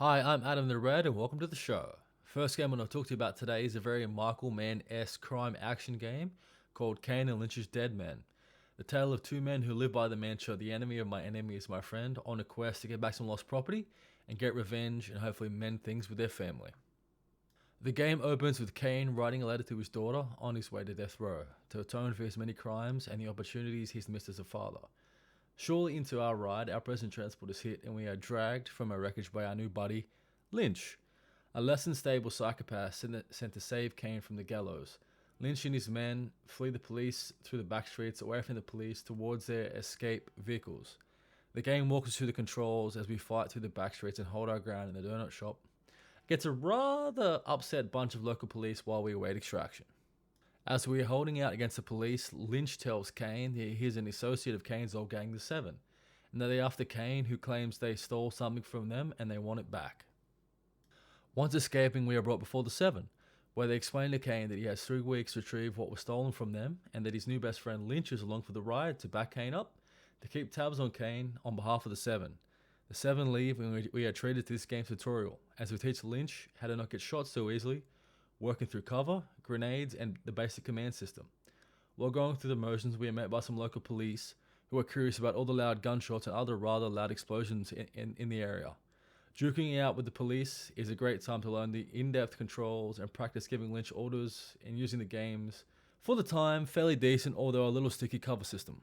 Hi, I'm Adam the Red, and welcome to the show. First game I'm going to talk to you about today is a very Michael Mann-esque crime action game called Kane and Lynch's Dead Men. The tale of two men who live by the mantra, the enemy of my enemy is my friend, on a quest to get back some lost property and get revenge and hopefully mend things with their family. The game opens with Kane writing a letter to his daughter on his way to death row to atone for his many crimes and the opportunities he's missed as a father. Shortly into our ride, our present transport is hit and we are dragged from our wreckage by our new buddy, Lynch, a less than stable psychopath sent to save Kane from the gallows. Lynch and his men flee the police through the back streets away from the police towards their escape vehicles. The game walks us through the controls as we fight through the back streets and hold our ground in the donut shop. Gets a rather upset bunch of local police while we await extraction. As we are holding out against the police, Lynch tells Kane that he is an associate of Kane's old gang, the Seven, and that they're after Kane, who claims they stole something from them and they want it back. Once escaping, we are brought before the Seven, where they explain to Kane that he has 3 weeks to retrieve what was stolen from them and that his new best friend Lynch is along for the ride to back Kane up, to keep tabs on Kane on behalf of the Seven. The Seven leave and we are treated to this game's tutorial, as we teach Lynch how to not get shot so easily, working through cover, grenades, and the basic command system. While going through the motions, we are met by some local police who are curious about all the loud gunshots and other rather loud explosions in the area. Duking it out with the police is a great time to learn the in-depth controls and practice giving Lynch orders and using the game's, for the time, fairly decent although a little sticky cover system.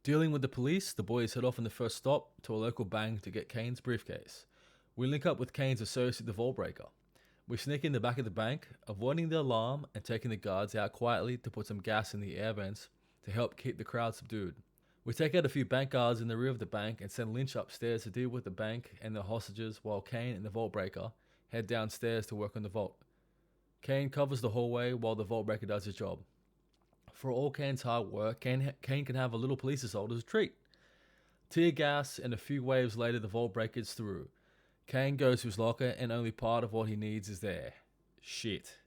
Dealing with the police, the boys head off on the first stop to a local bank to get Kane's briefcase. We link up with Kane's associate, the Vault Breaker. We sneak in the back of the bank, avoiding the alarm and taking the guards out quietly to put some gas in the air vents to help keep the crowd subdued. We take out a few bank guards in the rear of the bank and send Lynch upstairs to deal with the bank and the hostages while Kane and the Vault Breaker head downstairs to work on the vault. Kane covers the hallway while the Vault Breaker does his job. For all Kane's hard work, Kane can have a little police assault as a treat. Tear gas, and a few waves later the Vault Breaker is through. Kane goes to his locker and only part of what he needs is there. Shit.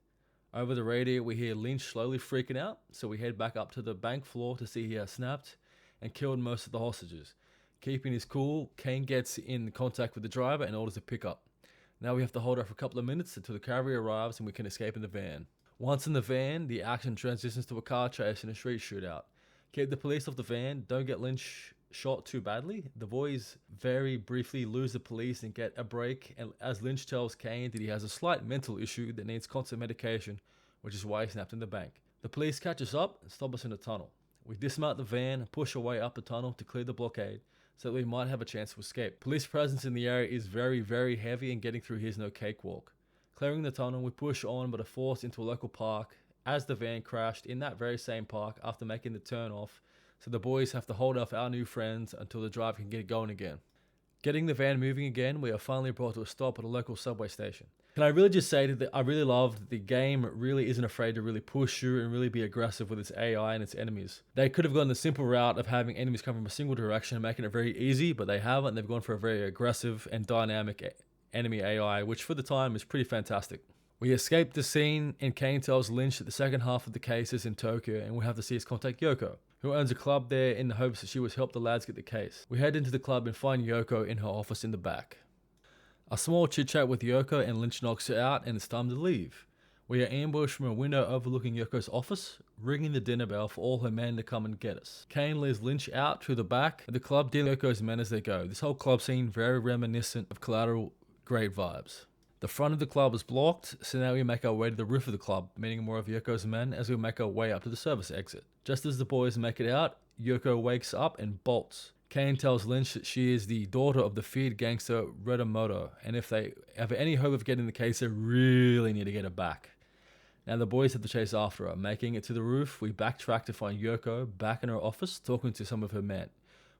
Over the radio we hear Lynch slowly freaking out, so we head back up to the bank floor to see he has snapped and killed most of the hostages. Keeping his cool, Kane gets in contact with the driver and orders a pickup. Now we have to hold her for a couple of minutes until the cavalry arrives and we can escape in the van. Once in the van, the action transitions to a car chase and a street shootout. Keep the police off the van, don't get Lynch shot too badly. The boys very briefly lose the police and get a break, and as Lynch tells Kane that he has a slight mental issue that needs constant medication, which is why he snapped in the bank. The police catch us up and stop us in a tunnel. We dismount the van and push our way up the tunnel to clear the blockade so that we might have a chance to escape. Police presence in the area is very, very heavy and getting through here is no cakewalk. Clearing the tunnel, we push on but are forced into a local park as the van crashed in that very same park after making the turn off, so the boys have to hold off our new friends until the driver can get going again. Getting the van moving again, we are finally brought to a stop at a local subway station. Can I really just say that I really love that the game really isn't afraid to really push you and really be aggressive with its AI and its enemies. They could have gone the simple route of having enemies come from a single direction and making it very easy, but they haven't. They've gone for a very aggressive and dynamic enemy AI, which for the time is pretty fantastic. We escape the scene and Kane tells Lynch that the second half of the case is in Tokyo and we have to see us contact Yoko, who owns a club there, in the hopes that she would help the lads get the case. We head into the club and find Yoko in her office in the back. A small chit chat with Yoko and Lynch knocks her out and it's time to leave. We are ambushed from a window overlooking Yoko's office, ringing the dinner bell for all her men to come and get us. Kane leads Lynch out through the back of the club, dealing with Yoko's men as they go. This whole club scene very reminiscent of Collateral, great vibes. The front of the club is blocked, so now we make our way to the roof of the club, meeting more of Yoko's men as we make our way up to the service exit. Just as the boys make it out, Yoko wakes up and bolts. Kane tells Lynch that she is the daughter of the feared gangster Redamoto, and if they have any hope of getting the case, they really need to get her back. Now the boys have to chase after her. Making it to the roof, we backtrack to find Yoko back in her office talking to some of her men.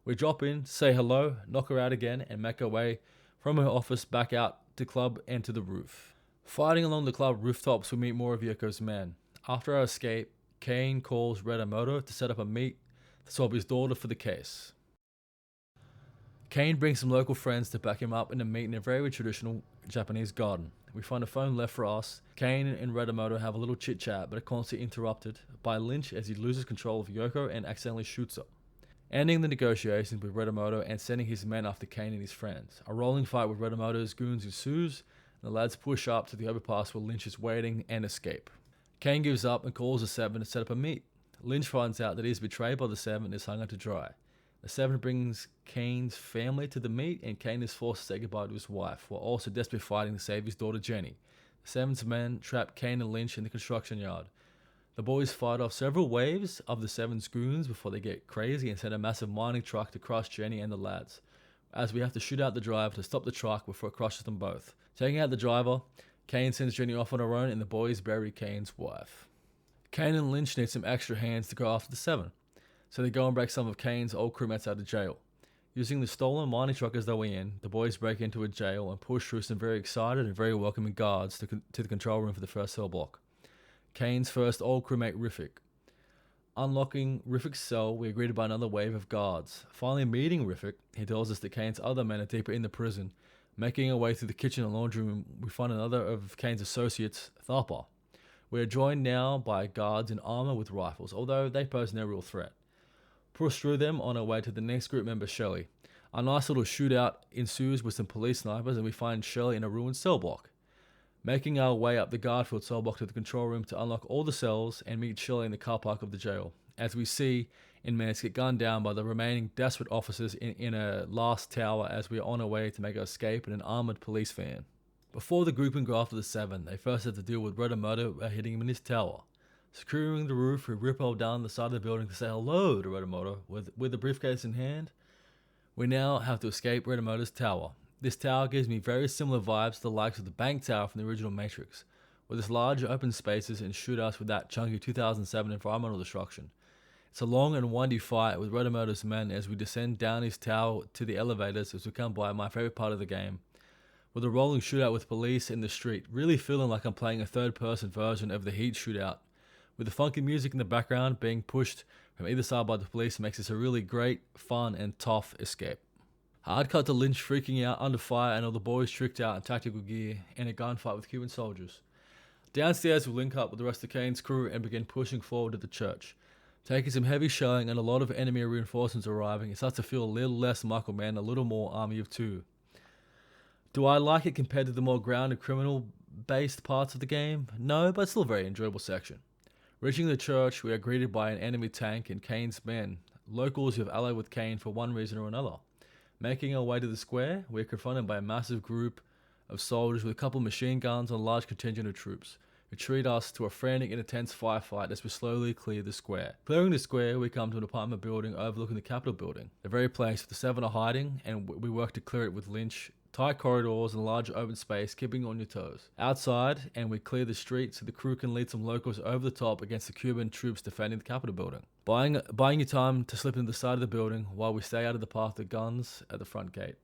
We drop in, say hello, knock her out again, and make our way from her office back out to club and to the roof. Fighting along the club rooftops, we meet more of Yoko's men. After our escape, Kane calls Redamoto to set up a meet to swap his daughter for the case. Kane brings some local friends to back him up in a meet in a very traditional Japanese garden. We find a phone left for us. Kane and Redamoto have a little chit chat but are constantly interrupted by Lynch as he loses control of Yoko and accidentally shoots her. ending the negotiations with Redomoto and sending his men after Kane and his friends. A rolling fight with Redomoto's goons ensues, and the lads push up to the overpass where Lynch is waiting and escape. Kane gives up and calls the Seven to set up a meet. Lynch finds out that he is betrayed by the Seven and is hung out to dry. The Seven brings Kane's family to the meet, and Kane is forced to say goodbye to his wife, while also desperately fighting to save his daughter Jenny. The Seven's men trap Kane and Lynch in the construction yard. The boys fight off several waves of the Seven's goons before they get crazy and send a massive mining truck to crush Jenny and the lads, as we have to shoot out the driver to stop the truck before it crushes them both. Taking out the driver, Kane sends Jenny off on her own, and the boys bury Kane's wife. Kane and Lynch need some extra hands to go after the Seven, so they go and break some of Kane's old crewmates out of jail. Using the stolen mining truck as their way in, the boys break into a jail and push through some very excited and very welcoming guards to the control room for the first cell block. Kane's first old crewmate Riffic. Unlocking Riffic's cell, we agree to buy another wave of guards. Finally meeting Riffic, he tells us that Kane's other men are deeper in the prison. Making our way through the kitchen and laundry room, we find another of Kane's associates, Tharpa. We are joined now by guards in armor with rifles, although they pose no real threat. Push through them on our way to the next group member, Shelley. A nice little shootout ensues with some police snipers, and we find Shelley in a ruined cell block. Making our way up the guard-filled cell block to the control room to unlock all the cells and meet Shelley in the car park of the jail, as we see inmates get gunned down by the remaining desperate officers in a last tower as we are on our way to make our escape in an armoured police van. Before the group can go after the Seven, they first have to deal with Redomoto hitting him in his tower. Securing the roof, we ripple down the side of the building to say hello to Redomoto with the briefcase in hand. We now have to escape Redomoto's tower. This tower gives me very similar vibes to the likes of the bank tower from the original Matrix, with its large open spaces and shootouts with that chunky 2007 environmental destruction. It's a long and windy fight with Redomoto's men as we descend down his tower to the elevators as we come by my favorite part of the game, with a rolling shootout with police in the street, really feeling like I'm playing a third-person version of the Heat shootout. With the funky music in the background being pushed from either side by the police makes this a really great, fun, and tough escape. Hard cut to Lynch freaking out under fire and all the boys tricked out in tactical gear in a gunfight with Cuban soldiers. Downstairs we link up with the rest of Kane's crew and begin pushing forward to the church. Taking some heavy shelling and a lot of enemy reinforcements arriving, it starts to feel a little less Michael Mann, a little more Army of Two. Do I like it compared to the more grounded criminal-based parts of the game? No, but it's still a very enjoyable section. Reaching the church, we are greeted by an enemy tank and Kane's men, locals who have allied with Kane for one reason or another. Making our way to the square, we are confronted by a massive group of soldiers with a couple of machine guns and a large contingent of troops, who treat us to a frantic and intense firefight as we slowly clear the square. Clearing the square, we come to an apartment building overlooking the Capitol building, the very place where the Seven are hiding, and we work to clear it with Lynch. Tight corridors and large open space, keeping you on your toes. Outside, and we clear the street so the crew can lead some locals over the top against the Cuban troops defending the Capitol building. Buying you time to slip into the side of the building while we stay out of the path of the guns at the front gate.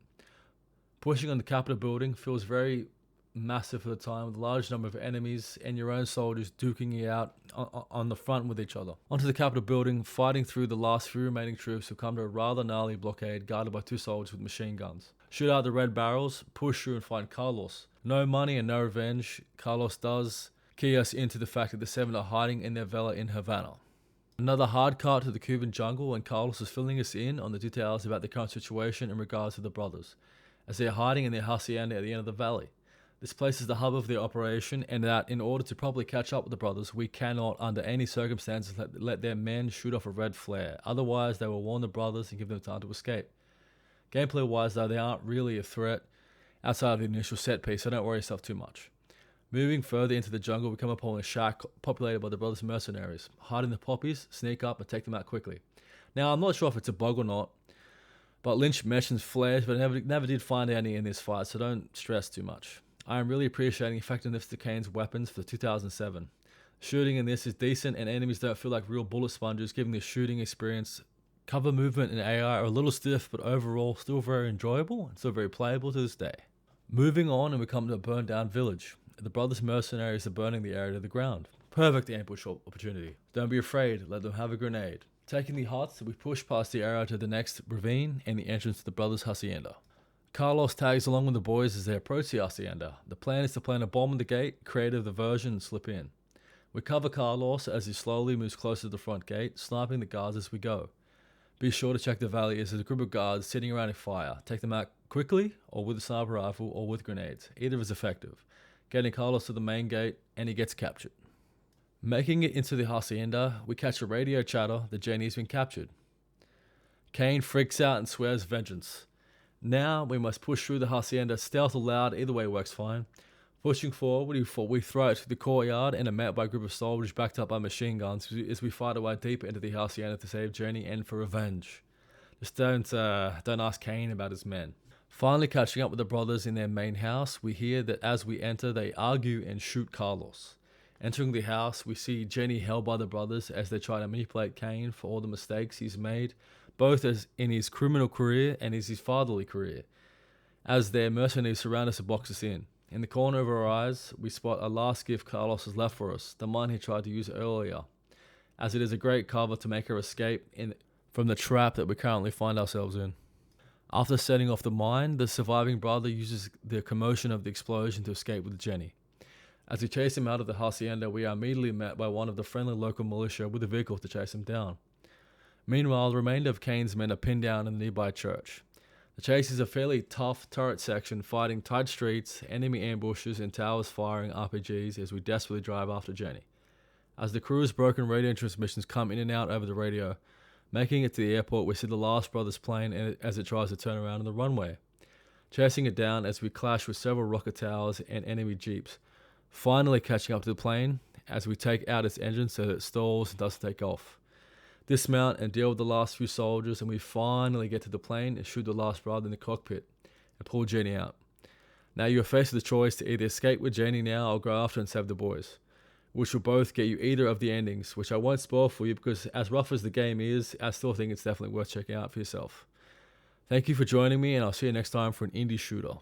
Pushing on the Capitol building feels very massive for the time, with a large number of enemies and your own soldiers duking it out on the front with each other. Onto the Capitol building, fighting through the last few remaining troops who come to a rather gnarly blockade guarded by two soldiers with machine guns. Shoot out the red barrels, push through and find Carlos. No money and no revenge, Carlos does key us into the fact that the Seven are hiding in their villa in Havana. Another hard cut to the Cuban jungle, and Carlos is filling us in on the details about the current situation in regards to the brothers, as they are hiding in their hacienda at the end of the valley. This place is the hub of their operation, and that in order to properly catch up with the brothers, we cannot, under any circumstances, let their men shoot off a red flare. Otherwise, they will warn the brothers and give them time to escape. Gameplay-wise, though, they aren't really a threat outside of the initial set piece, so don't worry yourself too much. Moving further into the jungle, we come upon a shack populated by the brothers' mercenaries. Hide in the poppies, sneak up, and take them out quickly. Now, I'm not sure if it's a bug or not, but Lynch mentions flares, but never did find any in this fight, so don't stress too much. I am really appreciating the effectiveness of Kane's weapons for 2007. Shooting in this is decent, and enemies don't feel like real bullet sponges, giving the shooting experience. Cover movement and AI are a little stiff, but overall still very enjoyable and still very playable to this day. Moving on, and we come to a burned down village. The brothers' mercenaries are burning the area to the ground. Perfect ambush opportunity. Don't be afraid, let them have a grenade. Taking the huts, we push past the area to the next ravine and the entrance to the brothers' hacienda. Carlos tags along with the boys as they approach the hacienda. The plan is to plant a bomb on the gate, create a diversion, and slip in. We cover Carlos as he slowly moves closer to the front gate, sniping the guards as we go. Be sure to check the valley as there's a group of guards sitting around a fire. Take them out quickly, or with a sniper rifle, or with grenades. Either is effective. Getting Carlos to the main gate, and he gets captured. Making it into the hacienda, we catch a radio chatter that Jenny's been captured. Kane freaks out and swears vengeance. Now we must push through the hacienda, stealth or loud, either way works fine. Pushing forward, we throw it to the courtyard and are met by a group of soldiers backed up by machine guns as we fight our way deeper into the hacienda to save Jenny and for revenge. Just don't ask Kane about his men. Finally catching up with the brothers in their main house, we hear that as we enter, they argue and shoot Carlos. Entering the house, we see Jenny held by the brothers as they try to manipulate Kane for all the mistakes he's made, both as in his criminal career and as his fatherly career, as their mercenaries surround us and box us in. In the corner of our eyes, we spot a last gift Carlos has left for us, the one he tried to use earlier, as it is a great cover to make our escape from the trap that we currently find ourselves in. After setting off the mine, the surviving brother uses the commotion of the explosion to escape with Jenny. As we chase him out of the hacienda, we are immediately met by one of the friendly local militia with a vehicle to chase him down. Meanwhile, the remainder of Kane's men are pinned down in the nearby church. The chase is a fairly tough turret section, fighting tight streets, enemy ambushes, and towers firing RPGs as we desperately drive after Jenny. As the crew's broken radio transmissions come in and out over the radio, making it to the airport, we see the last brother's plane as it tries to turn around on the runway, chasing it down as we clash with several rocket towers and enemy jeeps, finally catching up to the plane as we take out its engine so that it stalls and doesn't take off. Dismount and deal with the last few soldiers, and we finally get to the plane and shoot the last brother in the cockpit and pull Jenny out. Now you are faced with the choice to either escape with Jenny now or go after and save the boys, which will both get you either of the endings, which I won't spoil for you because as rough as the game is, I still think it's definitely worth checking out for yourself. Thank you for joining me, and I'll see you next time for an indie shooter.